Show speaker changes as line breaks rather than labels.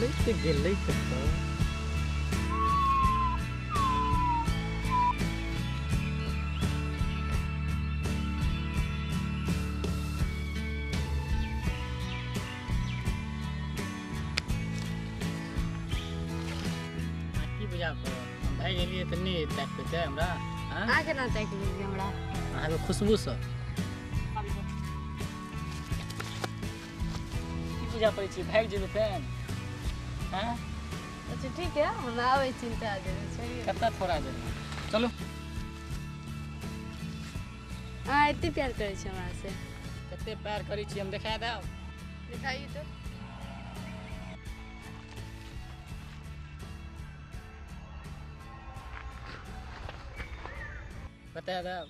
गेलै तऽ गेलै कतऽ। की बुझा पड़ल भागि गेलियै तऽ नहि ताकि पेतै हमरा।
अहाँ केना ताकि लेलियै हमरा?
अहाँके खुशबूसँ की बुझा पड़ै छै भागि जेबै फेन।
अच्छा ठीक है, हम आबै चिंता देबै छोड़िए।
कतऽ थोड़ा देर चलो।
अहाँ एते प्यार करै छी हमरा से?
कते प्यार करै छी हम देखा देब।
दिखाइए तो।
बता देब।